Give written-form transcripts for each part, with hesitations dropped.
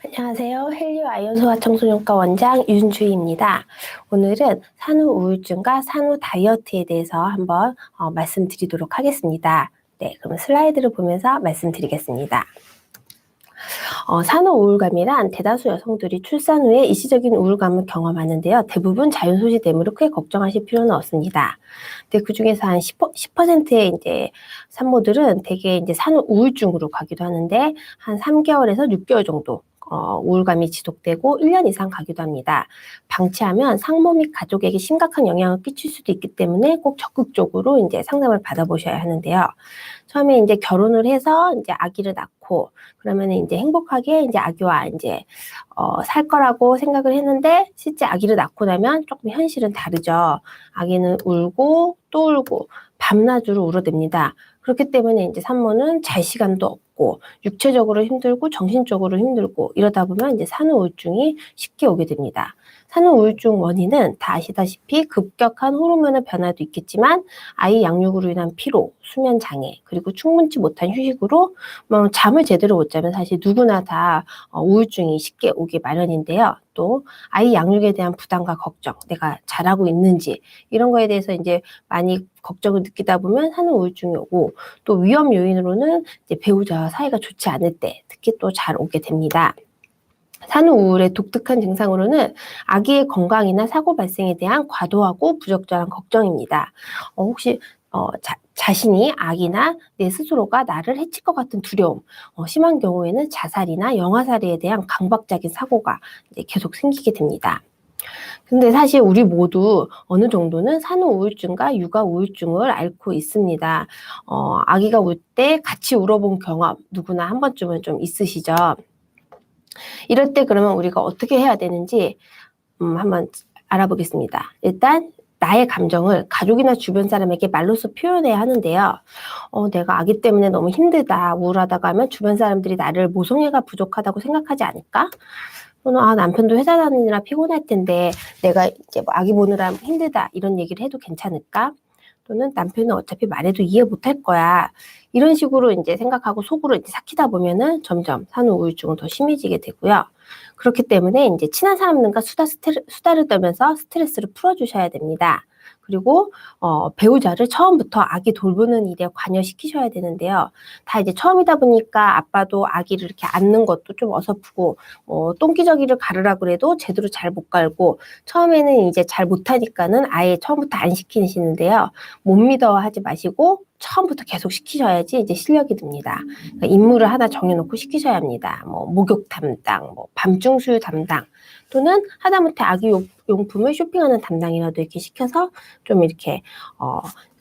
안녕하세요. 헬리오 아연소화 청소년과 원장 윤주희입니다. 오늘은 산후 우울증과 산후 다이어트에 대해서 한번 말씀드리도록 하겠습니다. 네, 그럼 슬라이드를 보면서 말씀드리겠습니다. 산후 우울감이란 대다수 여성들이 출산 후에 일시적인 우울감을 경험하는데요. 대부분 자연소지 때문에 크게 걱정하실 필요는 없습니다. 근데 그 중에서 한 10%의 이제 산모들은 대개 이제 산후 우울증으로 가기도 하는데 한 3개월에서 6개월 정도 우울감이 지속되고 1년 이상 가기도 합니다. 방치하면 상모 및 가족에게 심각한 영향을 끼칠 수도 있기 때문에 꼭 적극적으로 이제 상담을 받아보셔야 하는데요. 처음에 이제 결혼을 해서 이제 아기를 낳고 그러면 이제 행복하게 이제 아기와 이제 살 거라고 생각을 했는데 실제 아기를 낳고 나면 조금 현실은 다르죠. 아기는 울고 또 울고 밤낮으로 울어댑니다. 그렇기 때문에 이제 산모는 잘 시간도 없고 육체적으로 힘들고 정신적으로 힘들고 이러다 보면 이제 산후 우울증이 쉽게 오게 됩니다. 산후 우울증 원인은 다 아시다시피 급격한 호르몬의 변화도 있겠지만 아이 양육으로 인한 피로, 수면 장애, 그리고 충분치 못한 휴식으로 잠을 제대로 못 자면 사실 누구나 다 우울증이 쉽게 오기 마련인데요. 또 아이 양육에 대한 부담과 걱정, 내가 잘하고 있는지 이런 거에 대해서 이제 많이 걱정을 느끼다 보면 산후 우울증이 오고 또 위험 요인으로는 이제 배우자와 사이가 좋지 않을 때 특히 또 잘 오게 됩니다. 산후 우울의 독특한 증상으로는 아기의 건강이나 사고 발생에 대한 과도하고 부적절한 걱정입니다. 혹시 자신이 아기나 내 스스로가 나를 해칠 것 같은 두려움, 심한 경우에는 자살이나 영아살해에 대한 강박적인 사고가 이제 계속 생기게 됩니다. 근데 사실 우리 모두 어느 정도는 산후 우울증과 육아 우울증을 앓고 있습니다. 아기가 울 때 같이 울어본 경험 누구나 한 번쯤은 좀 있으시죠? 이럴 때 그러면 우리가 어떻게 해야 되는지 한번 알아보겠습니다. 일단 나의 감정을 가족이나 주변 사람에게 말로써 표현해야 하는데요. 내가 아기 때문에 너무 힘들다, 우울하다고 하면 주변 사람들이 나를 모성애가 부족하다고 생각하지 않을까? 또는 남편도 회사 다니느라 피곤할 텐데 내가 이제 뭐 아기 보느라 힘들다 이런 얘기를 해도 괜찮을까? 또는 남편은 어차피 말해도 이해 못할 거야. 이런 식으로 이제 생각하고 속으로 이제 삭히다 보면은 점점 산후 우울증은 더 심해지게 되고요. 그렇기 때문에 이제 친한 사람들과 수다를 떨면서 스트레스를 풀어주셔야 됩니다. 그리고 배우자를 처음부터 아기 돌보는 일에 관여시키셔야 되는데요. 다 이제 처음이다 보니까 아빠도 아기를 이렇게 안는 것도 좀 어설프고 똥기저귀를 가르라 그래도 제대로 잘 못 갈고 처음에는 이제 잘 못하니까는 아예 처음부터 안 시키시는데요. 못 믿어 하지 마시고 처음부터 계속 시키셔야지 이제 실력이 듭니다. 그러니까 임무를 하나 정해놓고 시키셔야 합니다. 뭐 목욕 담당, 뭐 밤중 수유 담당, 또는 하다못해 아기 용품을 쇼핑하는 담당이라도 이렇게 시켜서 좀 이렇게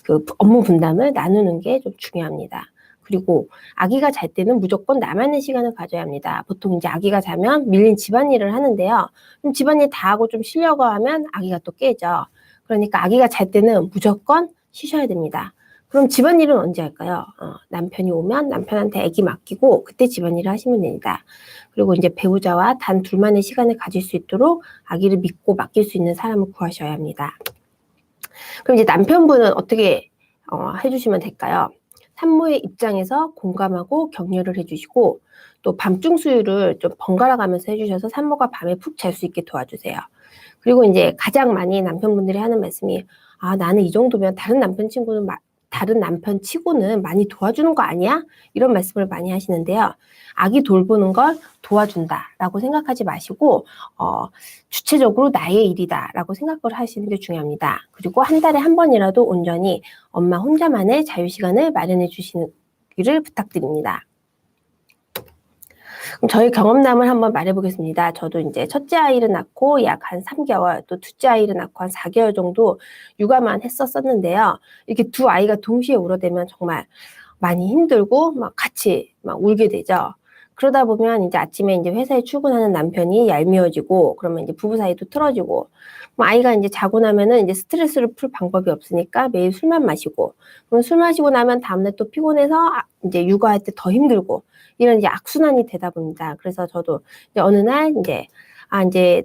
그 업무 분담을 나누는 게 좀 중요합니다. 그리고 아기가 잘 때는 무조건 나만의 시간을 가져야 합니다. 보통 이제 아기가 자면 밀린 집안일을 하는데요. 그럼 집안일 다 하고 좀 쉬려고 하면 아기가 또 깨죠. 그러니까 아기가 잘 때는 무조건 쉬셔야 됩니다. 그럼 집안일은 언제 할까요? 남편이 오면 남편한테 아기 맡기고 그때 집안일을 하시면 됩니다. 그리고 이제 배우자와 단 둘만의 시간을 가질 수 있도록 아기를 믿고 맡길 수 있는 사람을 구하셔야 합니다. 그럼 이제 남편분은 어떻게 해주시면 될까요? 산모의 입장에서 공감하고 격려를 해주시고 또 밤중 수유를 좀 번갈아 가면서 해주셔서 산모가 밤에 푹 잘 수 있게 도와주세요. 그리고 이제 가장 많이 남편분들이 하는 말씀이 나는 이 정도면 다른 남편 치고는 많이 도와주는 거 아니야? 이런 말씀을 많이 하시는데요. 아기 돌보는 걸 도와준다라고 생각하지 마시고 주체적으로 나의 일이다라고 생각을 하시는 게 중요합니다. 그리고 한 달에 한 번이라도 온전히 엄마 혼자만의 자유시간을 마련해 주시기를 부탁드립니다. 그럼 저희 경험담을 한번 말해보겠습니다. 저도 이제 첫째 아이를 낳고 약 한 3개월, 또 둘째 아이를 낳고 한 4개월 정도 육아만 했었는데요. 이렇게 두 아이가 동시에 울어대면 정말 많이 힘들고 막 같이 막 울게 되죠. 그러다 보면 이제 아침에 이제 회사에 출근하는 남편이 얄미워지고, 그러면 이제 부부 사이도 틀어지고, 뭐 아이가 이제 자고 나면은 이제 스트레스를 풀 방법이 없으니까 매일 술만 마시고, 그럼 술 마시고 나면 다음날 또 피곤해서 이제 육아할 때 더 힘들고, 이런 이제 악순환이 되다 봅니다. 그래서 저도 이제 어느 날 이제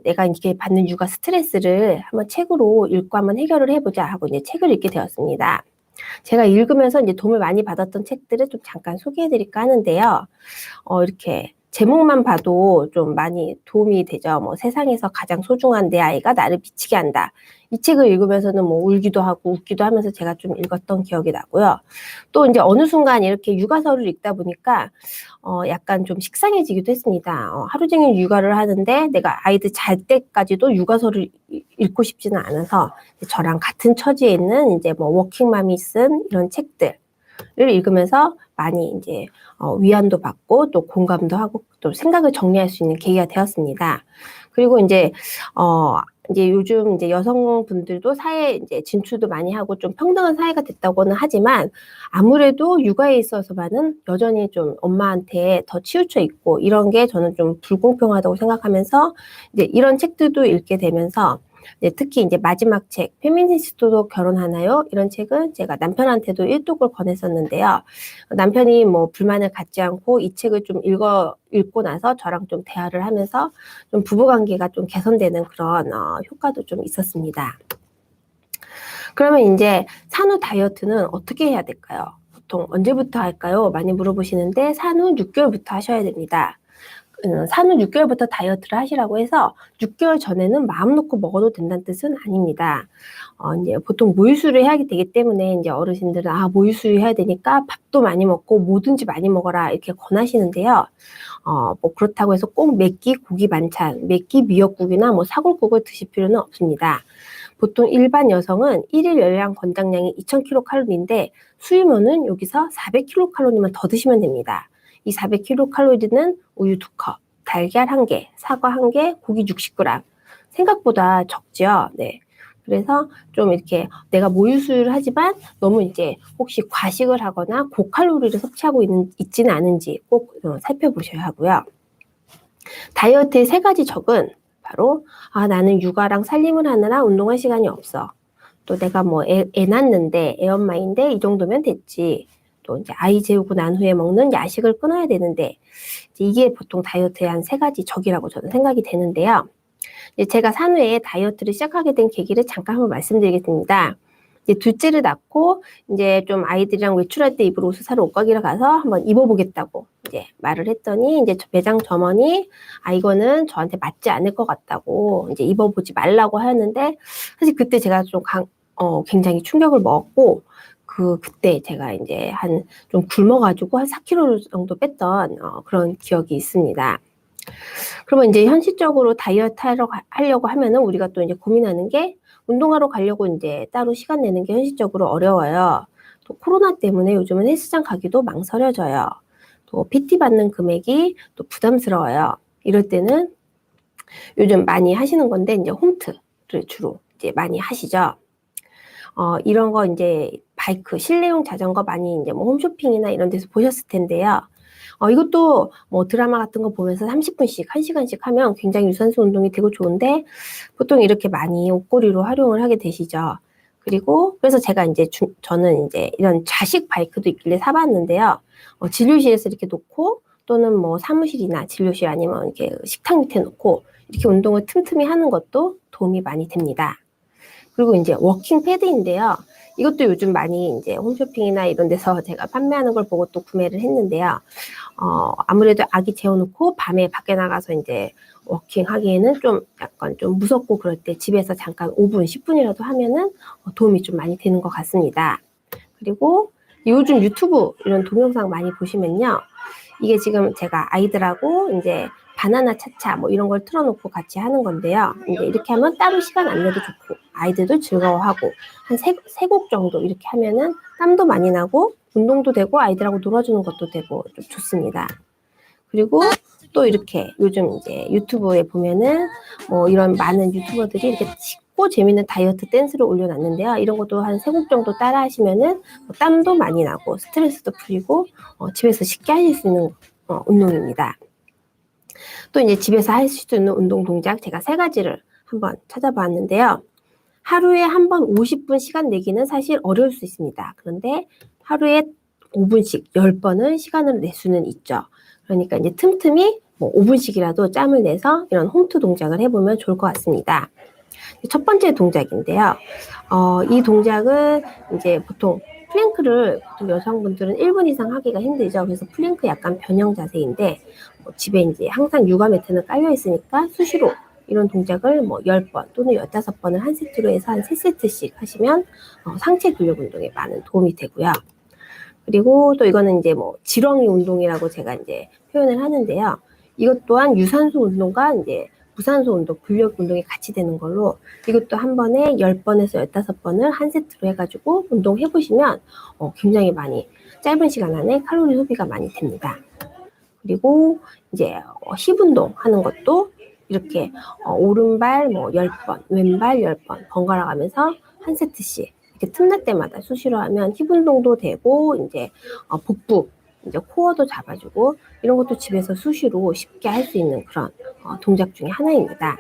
내가 이렇게 받는 육아 스트레스를 한번 책으로 읽고 한번 해결을 해보자 하고 이제 책을 읽게 되었습니다. 제가 읽으면서 이제 도움을 많이 받았던 책들을 좀 잠깐 소개해드릴까 하는데요. 이렇게 제목만 봐도 좀 많이 도움이 되죠. 뭐 세상에서 가장 소중한 내 아이가 나를 미치게 한다. 이 책을 읽으면서는 뭐 울기도 하고 웃기도 하면서 제가 좀 읽었던 기억이 나고요. 또 이제 어느 순간 이렇게 육아서를 읽다 보니까 약간 좀 식상해지기도 했습니다. 하루 종일 육아를 하는데 내가 아이들 잘 때까지도 육아서를 읽고 싶지는 않아서 저랑 같은 처지에 있는 이제 뭐 워킹맘이 쓴 이런 책들을 읽으면서 많이 이제 위안도 받고 또 공감도 하고 또 생각을 정리할 수 있는 계기가 되었습니다. 그리고 이제 요즘 이제 여성분들도 사회에 이제 진출도 많이 하고 좀 평등한 사회가 됐다고는 하지만 아무래도 육아에 있어서만은 여전히 좀 엄마한테 더 치우쳐 있고 이런 게 저는 좀 불공평하다고 생각하면서 이제 이런 책들도 읽게 되면서 특히 이제 마지막 책, 페미니스트도 결혼하나요? 이런 책은 제가 남편한테도 일독을 권했었는데요. 남편이 뭐 불만을 갖지 않고 이 책을 좀 읽고 나서 저랑 좀 대화를 하면서 좀 부부관계가 좀 개선되는 그런 효과도 좀 있었습니다. 그러면 이제 산후 다이어트는 어떻게 해야 될까요? 보통 언제부터 할까요? 많이 물어보시는데 산후 6개월부터 하셔야 됩니다. 산후 6개월부터 다이어트를 하시라고 해서 6개월 전에는 마음 놓고 먹어도 된다는 뜻은 아닙니다. 이제 보통 모유수유를 해야 되기 때문에 이제 어르신들은 모유수유 해야 되니까 밥도 많이 먹고 뭐든지 많이 먹어라 이렇게 권하시는데요. 뭐 그렇다고 해서 꼭 몇 끼 고기 반찬, 몇 끼 미역국이나 뭐 사골국을 드실 필요는 없습니다. 보통 일반 여성은 1일 열량 권장량이 2000kcal인데 수유면은 여기서 400kcal만 더 드시면 됩니다. 이 400kcal는 우유 2컵, 달걀 1개, 사과 1개, 고기 60g. 생각보다 적죠. 네. 그래서 좀 이렇게 내가 모유수유를 하지만 너무 이제 혹시 과식을 하거나 고칼로리를 섭취하고 있지는 않은지 꼭 살펴보셔야 하고요. 다이어트의 3가지 적은 바로 나는 육아랑 살림을 하느라 운동할 시간이 없어. 또 내가 뭐 애 낳는데 애 엄마인데 이 정도면 됐지. 또 이제 아이 재우고 난 후에 먹는 야식을 끊어야 되는데 이게 보통 다이어트의 한 3가지 적이라고 저는 생각이 되는데요. 제가 산후에 다이어트를 시작하게 된 계기를 잠깐 한번 말씀드리겠습니다. 이제 둘째를 낳고 이제 좀 아이들이랑 외출할 때 입을 옷을 사러 옷가게를 가서 한번 입어보겠다고 이제 말을 했더니 이제 매장 점원이 이거는 저한테 맞지 않을 것 같다고 이제 입어보지 말라고 하였는데 사실 그때 제가 좀 굉장히 충격을 먹었고 그때 제가 이제 좀 굶어가지고 한 4kg 정도 뺐던 그런 기억이 있습니다. 그러면 이제 현실적으로 다이어트 하려고 하면은 우리가 또 이제 고민하는 게 운동하러 가려고 이제 따로 시간 내는 게 현실적으로 어려워요. 또 코로나 때문에 요즘은 헬스장 가기도 망설여져요. 또 PT 받는 금액이 또 부담스러워요. 이럴 때는 요즘 많이 하시는 건데 이제 홈트를 주로 이제 많이 하시죠. 이런 거 이제 바이크, 실내용 자전거 많이 이제 뭐 홈쇼핑이나 이런 데서 보셨을 텐데요. 이것도 뭐 드라마 같은 거 보면서 30분씩, 1시간씩 하면 굉장히 유산소 운동이 되고 좋은데 보통 이렇게 많이 옷걸이로 활용을 하게 되시죠. 그리고 그래서 제가 이제 저는 이제 이런 좌식 바이크도 있길래 사봤는데요. 진료실에서 이렇게 놓고 또는 뭐 사무실이나 진료실 아니면 이렇게 식탁 밑에 놓고 이렇게 운동을 틈틈이 하는 것도 도움이 많이 됩니다. 그리고 이제 워킹 패드인데요. 이것도 요즘 많이 이제 홈쇼핑이나 이런 데서 제가 판매하는 걸 보고 또 구매를 했는데요. 아무래도 아기 재워놓고 밤에 밖에 나가서 이제 워킹 하기에는 좀 약간 좀 무섭고 그럴 때 집에서 잠깐 5분, 10분이라도 하면은 도움이 좀 많이 되는 것 같습니다. 그리고 요즘 유튜브 이런 동영상 많이 보시면요. 이게 지금 제가 아이들하고 이제 바나나 차차 뭐 이런 걸 틀어놓고 같이 하는 건데요. 이제 이렇게 하면 따로 시간 안 내도 좋고 아이들도 즐거워하고 한 세 곡 정도 이렇게 하면은 땀도 많이 나고 운동도 되고 아이들하고 놀아주는 것도 되고 좀 좋습니다. 그리고 또 이렇게 요즘 이제 유튜브에 보면은 뭐 이런 많은 유튜버들이 이렇게 쉽고 재밌는 다이어트 댄스를 올려놨는데요. 이런 것도 한 3곡 정도 따라 하시면은 땀도 많이 나고 스트레스도 풀리고 집에서 쉽게 하실 수 있는 운동입니다. 또 이제 집에서 할 수 있는 운동 동작 제가 3가지를 한번 찾아봤는데요. 하루에 한 번 50분 시간 내기는 사실 어려울 수 있습니다. 그런데 하루에 5분씩 10번은 시간을 낼 수는 있죠. 그러니까 이제 틈틈이 뭐 5분씩이라도 짬을 내서 이런 홈트 동작을 해보면 좋을 것 같습니다. 첫 번째 동작인데요. 이 동작은 이제 보통 플랭크를 보통 여성분들은 1분 이상 하기가 힘들죠. 그래서 플랭크 약간 변형 자세인데 집에 이제 항상 육아 매트는 깔려 있으니까 수시로 이런 동작을 뭐 10번 또는 15번을 한 세트로 해서 한 3세트씩 하시면 상체 근력 운동에 많은 도움이 되고요. 그리고 또 이거는 이제 뭐 지렁이 운동이라고 제가 이제 표현을 하는데요. 이것 또한 유산소 운동과 이제 무산소 운동, 근력 운동이 같이 되는 걸로 이것도 한 번에 10번에서 15번을 한 세트로 해가지고 운동해 보시면 굉장히 많이 짧은 시간 안에 칼로리 소비가 많이 됩니다. 그리고 이제 힙 운동 하는 것도 이렇게 오른발 뭐 10번, 왼발 10번 번갈아 가면서 한 세트씩 이렇게 틈날 때마다 수시로 하면 힙 운동도 되고 이제 복부, 이제 코어도 잡아주고 이런 것도 집에서 수시로 쉽게 할 수 있는 그런 동작 중에 하나입니다.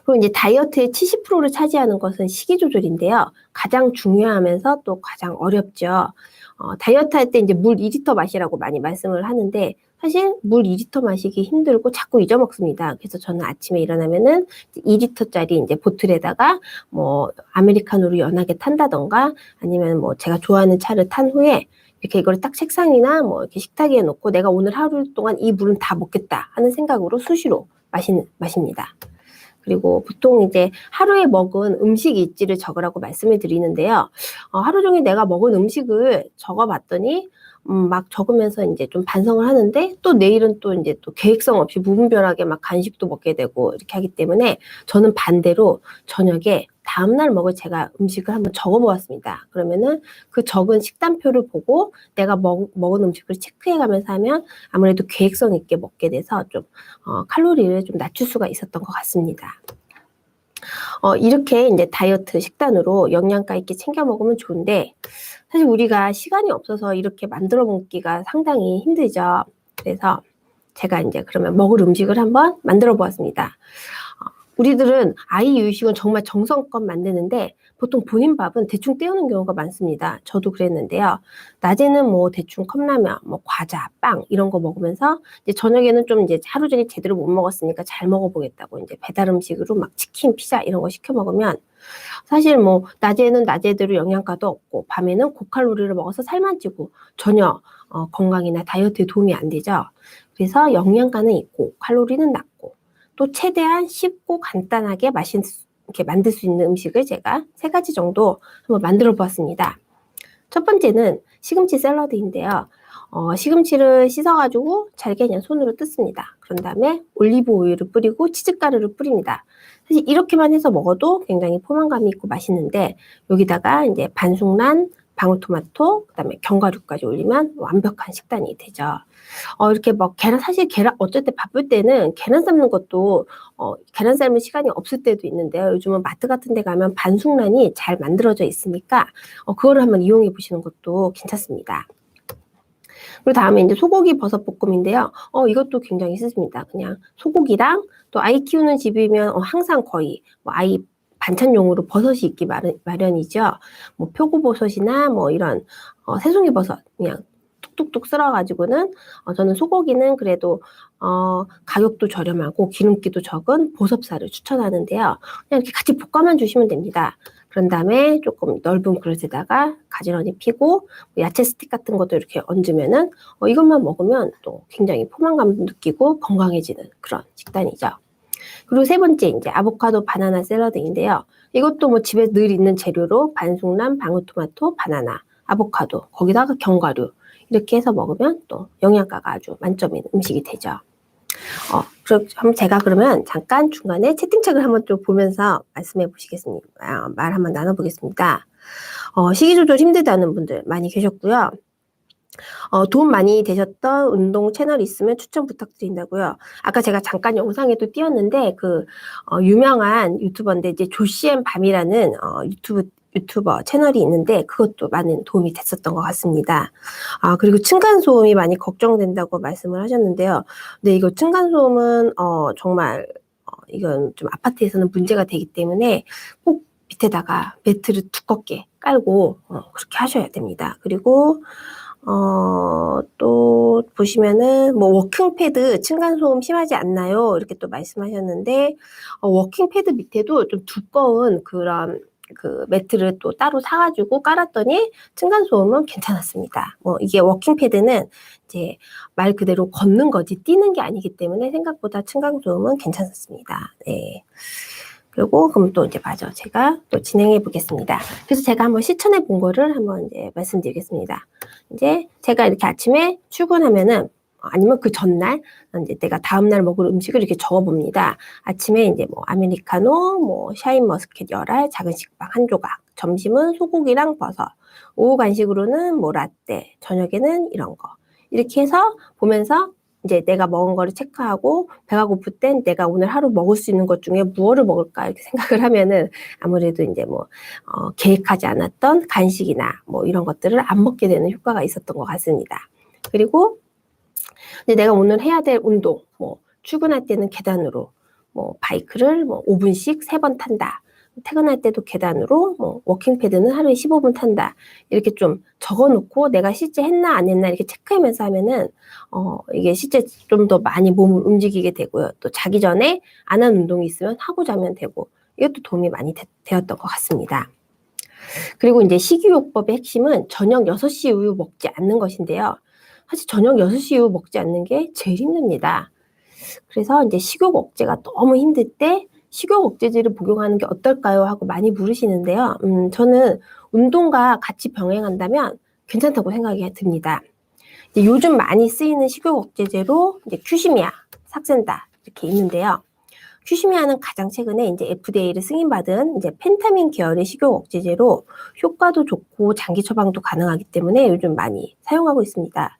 그리고 이제 다이어트의 70%를 차지하는 것은 식이 조절인데요. 가장 중요하면서 또 가장 어렵죠. 다이어트 할 때 이제 물 2리터 마시라고 많이 말씀을 하는데 사실 물 2리터 마시기 힘들고 자꾸 잊어먹습니다. 그래서 저는 아침에 일어나면은 2리터짜리 이제 보틀에다가 뭐 아메리카노를 연하게 탄다던가 아니면 뭐 제가 좋아하는 차를 탄 후에 이렇게 이걸 딱 책상이나 뭐 이렇게 식탁에 놓고 내가 오늘 하루 동안 이 물은 다 먹겠다 하는 생각으로 수시로 마십니다. 그리고 보통 이제 하루에 먹은 음식 일지를 적으라고 말씀을 드리는데요. 하루 종일 내가 먹은 음식을 적어봤더니 막 적으면서 이제 좀 반성을 하는데 또 내일은 또 이제 또 계획성 없이 무분별하게 막 간식도 먹게 되고 이렇게 하기 때문에 저는 반대로 저녁에 다음날 먹을 제가 음식을 한번 적어보았습니다. 그러면은 그 적은 식단표를 보고 내가 먹은 음식을 체크해가면서 하면 아무래도 계획성 있게 먹게 돼서 좀 칼로리를 좀 낮출 수가 있었던 것 같습니다. 이렇게 이제 다이어트 식단으로 영양가 있게 챙겨 먹으면 좋은데 사실 우리가 시간이 없어서 이렇게 만들어 먹기가 상당히 힘들죠. 그래서 제가 이제 그러면 먹을 음식을 한번 만들어 보았습니다. 우리들은 아이 유식은 정말 정성껏 만드는데 보통 본인 밥은 대충 때우는 경우가 많습니다. 저도 그랬는데요. 낮에는 뭐 대충 컵라면, 뭐 과자, 빵 이런 거 먹으면서 이제 저녁에는 좀 이제 하루 종일 제대로 못 먹었으니까 잘 먹어보겠다고 이제 배달 음식으로 막 치킨, 피자 이런 거 시켜 먹으면 사실 뭐 낮에는 낮에대로 영양가도 없고 밤에는 고칼로리를 먹어서 살만 찌고 전혀 건강이나 다이어트에 도움이 안 되죠. 그래서 영양가는 있고 칼로리는 낮고 또 최대한 쉽고 간단하게 이렇게 만들 수 있는 음식을 제가 3가지 정도 한번 만들어 보았습니다. 첫 번째는 시금치 샐러드인데요. 시금치를 씻어가지고 잘게 그냥 손으로 뜯습니다. 그런 다음에 올리브 오일을 뿌리고 치즈가루를 뿌립니다. 사실 이렇게만 해서 먹어도 굉장히 포만감이 있고 맛있는데 여기다가 이제 반숙란 방울토마토, 그다음에 견과류까지 올리면 완벽한 식단이 되죠. 이렇게 막 사실 계란 어쩔 때 바쁠 때는 계란 삶는 것도 계란 삶을 시간이 없을 때도 있는데요. 요즘은 마트 같은 데 가면 반숙란이 잘 만들어져 있으니까 그거를 한번 이용해 보시는 것도 괜찮습니다. 그리고 다음에 이제 소고기 버섯 볶음인데요. 이것도 굉장히 쉽습니다. 그냥 소고기랑 또 아이 키우는 집이면 항상 거의 뭐 아이 반찬용으로 버섯이 있기 마련이죠. 뭐 표고버섯이나 뭐 이런 새송이버섯 그냥 뚝뚝뚝 썰어가지고는 저는 소고기는 그래도 가격도 저렴하고 기름기도 적은 보섭살을 추천하는데요. 그냥 이렇게 같이 볶아만 주시면 됩니다. 그런 다음에 조금 넓은 그릇에다가 가지런히 피고 야채 스틱 같은 것도 이렇게 얹으면은 이것만 먹으면 또 굉장히 포만감도 느끼고 건강해지는 그런 식단이죠. 그리고 3번째 이제 아보카도 바나나 샐러드인데요. 이것도 뭐 집에 늘 있는 재료로 반숙란, 방울토마토, 바나나, 아보카도, 거기다가 견과류 이렇게 해서 먹으면 또 영양가가 아주 만점인 음식이 되죠. 그럼 제가 그러면 잠깐 중간에 채팅창을 한번 좀 보면서 말씀해 보시겠습니다. 말 한번 나눠보겠습니다. 식이 조절 힘들다는 분들 많이 계셨고요. 도움 많이 되셨던 운동 채널이 있으면 추천 부탁드린다고요. 아까 제가 잠깐 영상에도 띄웠는데 유명한 유튜버인데 이제 조시앤 밤이라는 유튜브 유튜버 채널이 있는데 그것도 많은 도움이 됐었던 것 같습니다. 그리고 층간소음이 많이 걱정된다고 말씀을 하셨는데요. 근데 이거 층간소음은 정말 이건 좀 아파트에서는 문제가 되기 때문에 꼭 밑에다가 매트를 두껍게 깔고 그렇게 하셔야 됩니다. 그리고 또 보시면은 뭐 워킹 패드 층간소음 심하지 않나요? 이렇게 또 말씀하셨는데 워킹 패드 밑에도 좀 두꺼운 그런 그 매트를 또 따로 사가지고 깔았더니 층간소음은 괜찮았습니다. 이게 워킹 패드는 이제 말 그대로 걷는 거지 뛰는 게 아니기 때문에 생각보다 층간소음은 괜찮았습니다. 네. 그리고 그럼 또 이제 제가 또 진행해 보겠습니다. 그래서 제가 한번 실천해 본 거를 한번 이제 말씀드리겠습니다. 이제 제가 이렇게 아침에 출근하면은 아니면 그 전날 이제 내가 다음날 먹을 음식을 이렇게 적어봅니다. 아침에 이제 뭐 아메리카노, 뭐 샤인머스켓 열알, 작은 식빵 한 조각, 점심은 소고기랑 버섯, 오후 간식으로는 뭐 라떼, 저녁에는 이런 거 이렇게 해서 보면서 이제 내가 먹은 거를 체크하고 배가 고플 땐 내가 오늘 하루 먹을 수 있는 것 중에 무엇을 먹을까 이렇게 생각을 하면은 아무래도 이제 계획하지 않았던 간식이나 뭐 이런 것들을 안 먹게 되는 효과가 있었던 것 같습니다. 그리고 이제 내가 오늘 해야 될 운동, 출근할 때는 계단으로, 바이크를 5분씩 3번 탄다. 퇴근할 때도 계단으로, 워킹 패드는 하루에 15분 탄다. 이렇게 좀 적어 놓고 내가 실제 했나 안 했나 이렇게 체크하면서 하면은, 이게 실제 좀 더 많이 몸을 움직이게 되고요. 또 자기 전에 안 한 운동이 있으면 하고 자면 되고, 이것도 도움이 많이 되었던 것 같습니다. 그리고 이제 식이요법의 핵심은 저녁 6시 이후 먹지 않는 것인데요. 사실 저녁 6시 이후 먹지 않는 게 제일 힘듭니다. 그래서 이제 식욕 억제가 너무 힘들 때 식욕 억제제를 복용하는 게 어떨까요? 하고 많이 물으시는데요. 저는 운동과 같이 병행한다면 괜찮다고 생각이 듭니다. 요즘 많이 쓰이는 식욕 억제제로 이제 큐시미아, 삭센다 이렇게 있는데요. 큐시미아는 가장 최근에 이제 FDA를 승인받은 이제 펜타민 계열의 식욕 억제제로 효과도 좋고 장기 처방도 가능하기 때문에 요즘 많이 사용하고 있습니다.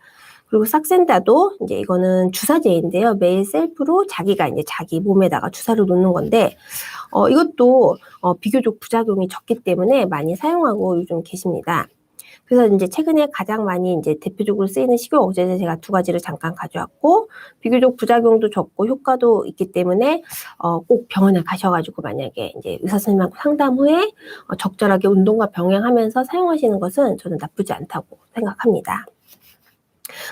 그리고 삭센다도 이제 이거는 주사제인데요. 매일 셀프로 자기가 이제 자기 몸에다가 주사를 놓는 건데, 이것도 비교적 부작용이 적기 때문에 많이 사용하고 요즘 계십니다. 그래서 이제 최근에 가장 많이 이제 대표적으로 쓰이는 식욕 억제제 제가 2가지를 잠깐 가져왔고, 비교적 부작용도 적고 효과도 있기 때문에 꼭 병원에 가셔가지고 만약에 이제 의사 선생님하고 상담 후에 적절하게 운동과 병행하면서 사용하시는 것은 저는 나쁘지 않다고 생각합니다.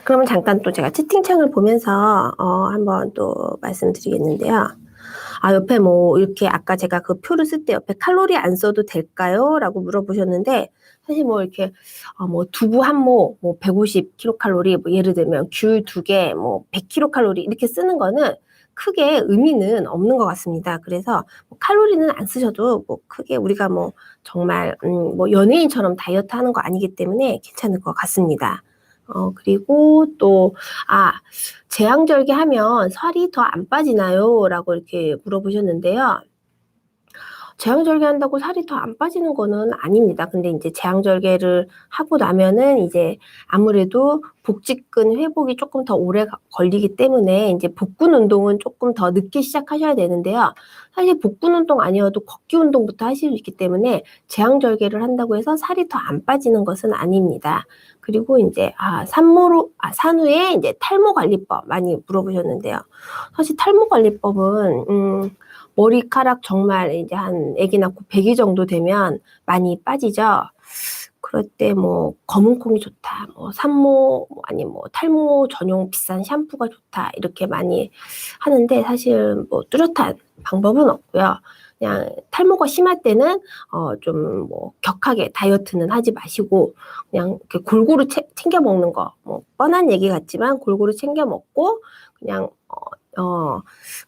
그러면 잠깐 또 제가 채팅창을 보면서 한번 또 말씀드리겠는데요. 옆에 이렇게 아까 제가 그 표를 쓸 때 옆에 칼로리 안 써도 될까요? 라고 물어보셨는데 사실 이렇게 두부 한 모 150kcal 예를 들면 귤 2개 100kcal 이렇게 쓰는 거는 크게 의미는 없는 것 같습니다. 그래서 칼로리는 안 쓰셔도 크게 우리가 정말 연예인처럼 다이어트 하는 거 아니기 때문에 괜찮을 것 같습니다. 그리고 또 제왕절개 하면 살이 더 안 빠지나요? 라고 이렇게 물어보셨는데요. 제왕절개 한다고 살이 더 안 빠지는 거는 아닙니다. 근데 이제 제왕절개를 하고 나면은 이제 아무래도 복직근 회복이 조금 더 오래 걸리기 때문에 이제 복근 운동은 조금 더 늦게 시작하셔야 되는데요. 사실 복근 운동 아니어도 걷기 운동부터 하실 수 있기 때문에 제왕절개를 한다고 해서 살이 더 안 빠지는 것은 아닙니다. 그리고 이제 산후에 이제 탈모 관리법 많이 물어보셨는데요. 사실 탈모 관리법은 머리카락 정말 이제 한 아기 낳고 100일 정도 되면 많이 빠지죠. 그럴 때 검은콩이 좋다, 산모 아니 탈모 전용 비싼 샴푸가 좋다 이렇게 많이 하는데 사실 뚜렷한 방법은 없고요. 그냥 탈모가 심할 때는 좀 격하게 다이어트는 하지 마시고 그냥 이렇게 골고루 챙겨 먹는 거 뻔한 얘기 같지만 골고루 챙겨 먹고 그냥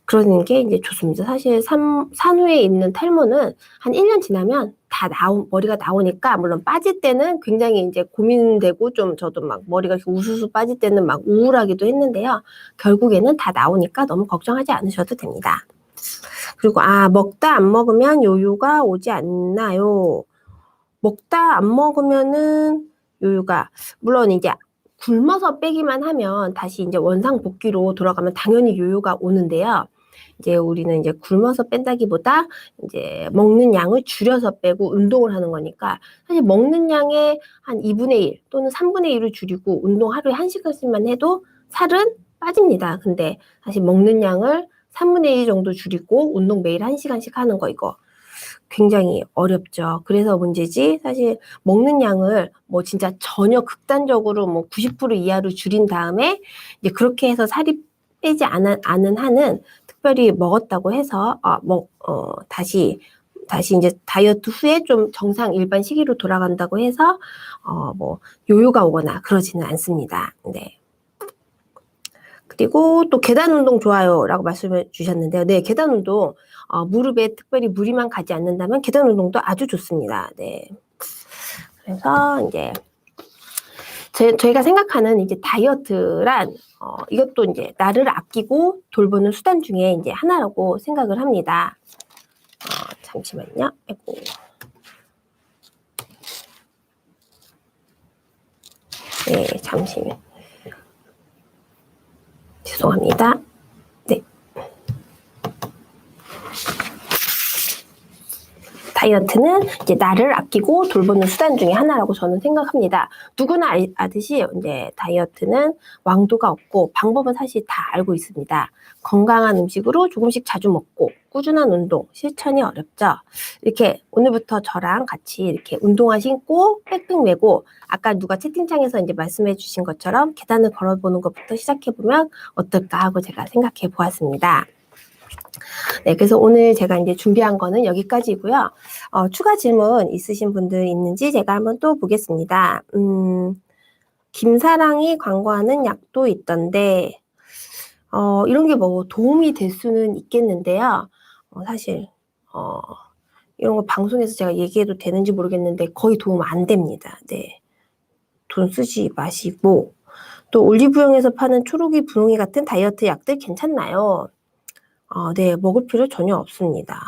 그러는 게 이제 좋습니다. 사실 산후에 있는 탈모는 한 1년 지나면 다 머리가 나오니까 물론 빠질 때는 굉장히 이제 고민되고 좀 저도 머리가 이렇게 우수수 빠질 때는 우울하기도 했는데요. 결국에는 다 나오니까 너무 걱정하지 않으셔도 됩니다. 그리고 먹다 안 먹으면 요요가 오지 않나요? 먹다 안 먹으면은 요요가 물론 이제 굶어서 빼기만 하면 다시 이제 원상 복귀로 돌아가면 당연히 요요가 오는데요. 이제 우리는 이제 굶어서 뺀다기보다 이제 먹는 양을 줄여서 빼고 운동을 하는 거니까 사실 먹는 양의 한 2분의 1 또는 3분의 1을 줄이고 운동 하루에 1시간씩만 해도 살은 빠집니다. 근데 사실 먹는 양을 3분의 1 정도 줄이고 운동 매일 1시간씩 하는 거 이거 굉장히 어렵죠. 그래서 문제지 사실 먹는 양을 뭐 진짜 전혀 극단적으로 뭐 90% 이하로 줄인 다음에 이제 그렇게 해서 살이 빼지 않은 한은 특별히 먹었다고 해서 다시 이제 다이어트 후에 좀 정상 일반 시기로 돌아간다고 해서 뭐 요요가 오거나 그러지는 않습니다. 네. 그리고 또 계단 운동 좋아요라고 말씀해 주셨는데요. 네, 계단 운동 무릎에 특별히 무리만 가지 않는다면 계단 운동도 아주 좋습니다. 네. 그래서 이제 저희가 생각하는 이제 다이어트란 이것도 이제 나를 아끼고 돌보는 수단 중에 이제 하나라고 생각을 합니다. 잠시만요. 아이고. 네, 잠시만요. 죄송합니다. 네. 다이어트는 이제 나를 아끼고 돌보는 수단 중에 하나라고 저는 생각합니다. 누구나 아듯이 이제 다이어트는 왕도가 없고 방법은 사실 다 알고 있습니다. 건강한 음식으로 조금씩 자주 먹고 꾸준한 운동, 실천이 어렵죠. 이렇게 오늘부터 저랑 같이 이렇게 운동화 신고 백팩 메고 아까 누가 채팅창에서 이제 말씀해 주신 것처럼 계단을 걸어보는 것부터 시작해보면 어떨까 하고 제가 생각해 보았습니다. 네, 그래서 오늘 제가 이제 준비한 거는 여기까지고요. 추가 질문 있으신 분들 있는지 제가 한번 또 보겠습니다. 김사랑이 광고하는 약도 있던데, 이런 게 뭐 도움이 될 수는 있겠는데요. 사실, 이런 거 방송에서 제가 얘기해도 되는지 모르겠는데 거의 도움 안 됩니다. 네. 돈 쓰지 마시고, 또 올리브영에서 파는 초록이 분홍이 같은 다이어트 약들 괜찮나요? 네, 먹을 필요 전혀 없습니다.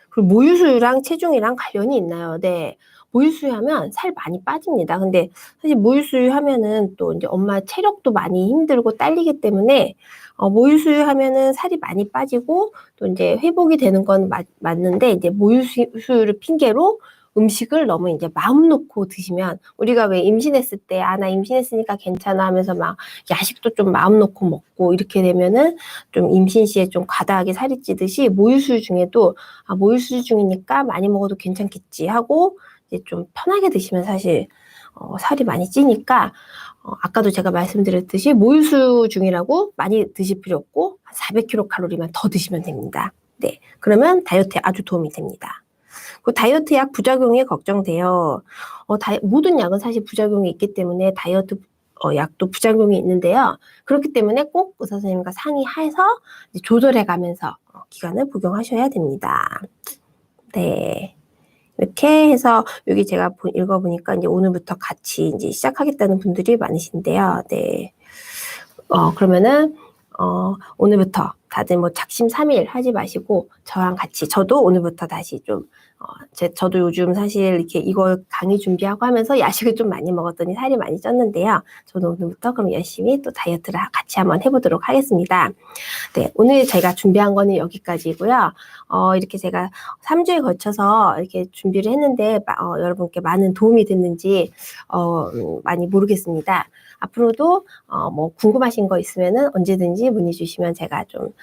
그리고 모유수유랑 체중이랑 관련이 있나요? 네. 모유수유하면 살 많이 빠집니다. 근데 사실 모유수유하면은 또 이제 엄마 체력도 많이 힘들고 딸리기 때문에 모유수유하면은 살이 많이 빠지고 또 이제 회복이 되는 건 맞는데 이제 모유수유를 핑계로 음식을 너무 이제 마음 놓고 드시면 우리가 왜 임신했을 때 나 임신했으니까 괜찮아 하면서 막 야식도 좀 마음 놓고 먹고 이렇게 되면은 좀 임신 시에 좀 과다하게 살이 찌듯이 모유수유 중에도 모유수유 중이니까 많이 먹어도 괜찮겠지 하고 이제 좀 편하게 드시면 사실 살이 많이 찌니까 아까도 제가 말씀드렸듯이 모유수유 중이라고 많이 드실 필요 없고 400kcal만 더 드시면 됩니다. 네, 그러면 다이어트에 아주 도움이 됩니다. 그 다이어트 약 부작용이 걱정돼요. 모든 약은 사실 부작용이 있기 때문에 다이어트 약도 부작용이 있는데요. 그렇기 때문에 꼭 의사 선생님과 상의해서 조절해 가면서 기간을 복용하셔야 됩니다. 네. 이렇게 해서 여기 제가 읽어보니까 이제 오늘부터 같이 이제 시작하겠다는 분들이 많으신데요. 네. 그러면은 오늘부터 다들 뭐 작심삼일 하지 마시고 저랑 같이 저도 오늘부터 다시 좀 저도 요즘 사실 이렇게 이걸 강의 준비하고 하면서 야식을 좀 많이 먹었더니 살이 많이 쪘는데요. 저도 오늘부터 그럼 열심히 또 다이어트를 같이 한번 해보도록 하겠습니다. 네, 오늘 제가 준비한 거는 여기까지고요. 이렇게 제가 3주에 걸쳐서 이렇게 준비를 했는데 여러분께 많은 도움이 됐는지 많이 모르겠습니다. 앞으로도 뭐 궁금하신 거 있으면은 언제든지 문의 주시면 제가 좀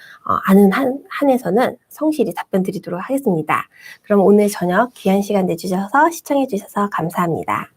아는 한에서는 성실히 답변 드리도록 하겠습니다. 그럼 오늘 저녁 귀한 시간 내주셔서 시청해 주셔서 감사합니다.